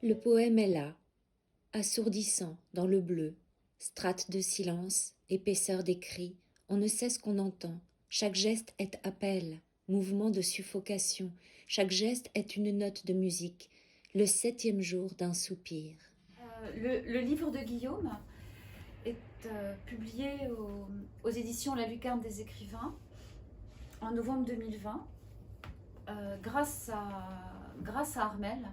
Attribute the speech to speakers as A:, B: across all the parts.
A: Le poème est là, assourdissant dans le bleu, strates de silence, épaisseur des cris, on ne sait ce qu'on entend, chaque geste est appel, mouvement de suffocation, chaque geste est une note de musique, le 7e jour d'un soupir.
B: Le livre de Guillaume est publié aux éditions La Lucarne des Écrivains en novembre 2020 grâce à Armel.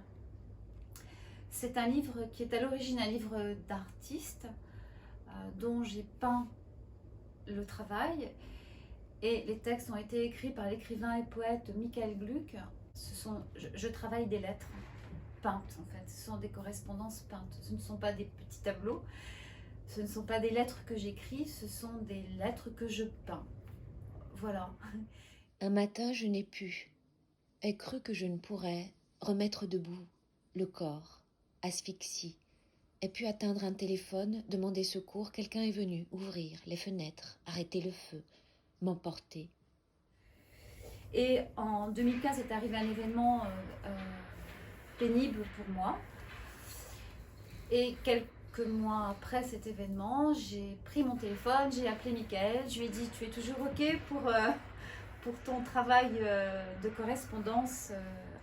B: C'est un livre qui est à l'origine un livre d'artiste dont j'ai peint le travail, et les textes ont été écrits par l'écrivain et poète Michael Gluck. Je travaille des lettres peintes en fait, ce sont des correspondances peintes, ce ne sont pas des petits tableaux, ce ne sont pas des lettres que j'écris, ce sont des lettres que je peins. Voilà.
A: Un matin je n'ai pu, ai cru que je ne pourrais remettre debout le corps, asphyxie, ai pu atteindre un téléphone, demander secours, quelqu'un est venu ouvrir les fenêtres, arrêter le feu, m'emporter.
B: Et en 2015 est arrivé un événement pénible pour moi. Et quelques mois après cet événement, j'ai pris mon téléphone, j'ai appelé Michael, je lui ai dit tu es toujours ok pour ton travail de correspondance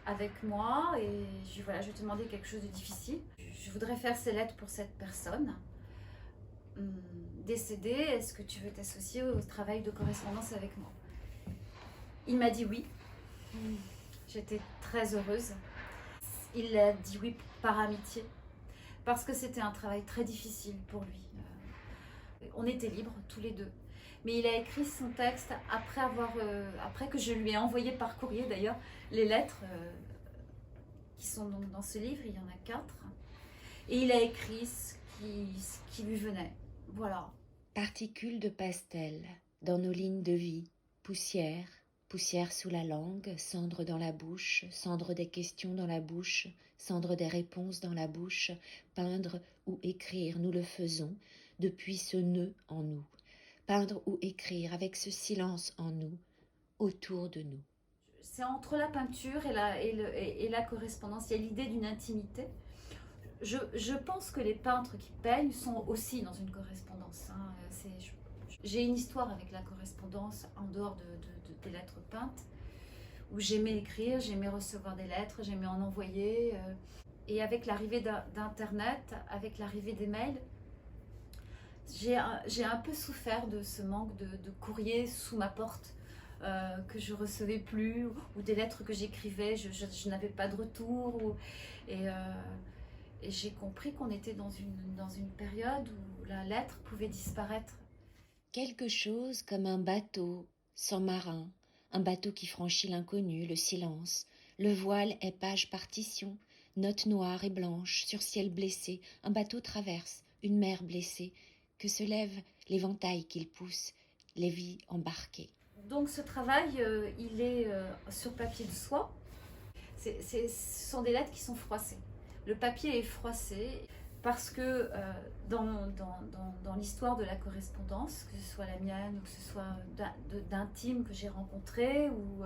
B: avec moi, et je lui ai demandé quelque chose de difficile. Je voudrais faire ces lettres pour cette personne décédée, est-ce que tu veux t'associer au travail de correspondance avec moi? Il m'a dit oui. J'étais très heureuse. Il a dit oui par amitié, parce que c'était un travail très difficile pour lui. On était libres tous les deux. Mais il a écrit son texte après que je lui ai envoyé par courrier d'ailleurs les lettres qui sont donc dans ce livre, il y en a 4. Et il a écrit ce qui lui venait. Voilà.
A: Particules de pastel dans nos lignes de vie, poussière, poussière sous la langue, cendre dans la bouche, cendre des questions dans la bouche, cendre des réponses dans la bouche, peindre ou écrire, nous le faisons depuis ce nœud en nous. Peindre ou écrire avec ce silence en nous, autour de nous.
B: C'est entre la peinture et la correspondance, il y a l'idée d'une intimité. Je pense que les peintres qui peignent sont aussi dans une correspondance. J'ai une histoire avec la correspondance en dehors des lettres peintes, où j'aimais écrire, j'aimais recevoir des lettres, j'aimais en envoyer. Et avec l'arrivée d'Internet, avec l'arrivée des mails, j'ai un peu souffert de ce manque de courrier sous ma porte. Que je recevais plus, ou des lettres que j'écrivais, je n'avais pas de retour, et j'ai compris qu'on était dans une période où la lettre pouvait disparaître.
A: Quelque chose comme un bateau sans marin, un bateau qui franchit l'inconnu, le silence. Le voile est page partition, note noire et blanche sur ciel blessé. Un bateau traverse une mer blessée, que se lève l'éventail qu'il pousse, les vies embarquées.
B: Donc ce travail, il est sur papier de soie. Ce sont des lettres qui sont froissées. Le papier est froissé parce que dans l'histoire de la correspondance, que ce soit la mienne ou que ce soit d'intimes que j'ai rencontrés, ou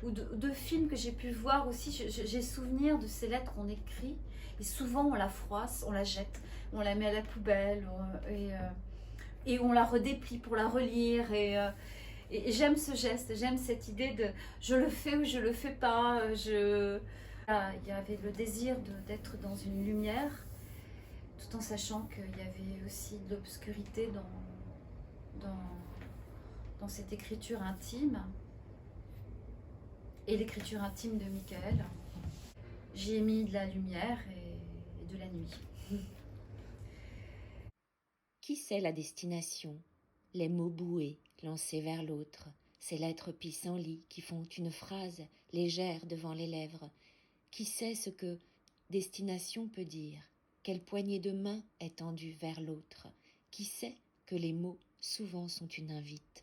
B: de films que j'ai pu voir aussi, j'ai souvenir de ces lettres qu'on écrit, et souvent on la froisse, on la jette, on la met à la poubelle, et on la redéplie pour la relire, et j'aime ce geste, j'aime cette idée de je le fais ou je le fais pas. Il y avait le désir d'être dans une lumière, tout en sachant qu'il y avait aussi de l'obscurité dans cette écriture intime, et l'écriture intime de Michael. J'y ai mis de la lumière et de la nuit.
A: Qui sait la destination? Les mots boués, lancés vers l'autre, ces lettres pissenlits qui font une phrase légère devant les lèvres. Qui sait ce que destination peut dire? Quelle poignée de main est tendue vers l'autre? Qui sait que les mots souvent sont une invite?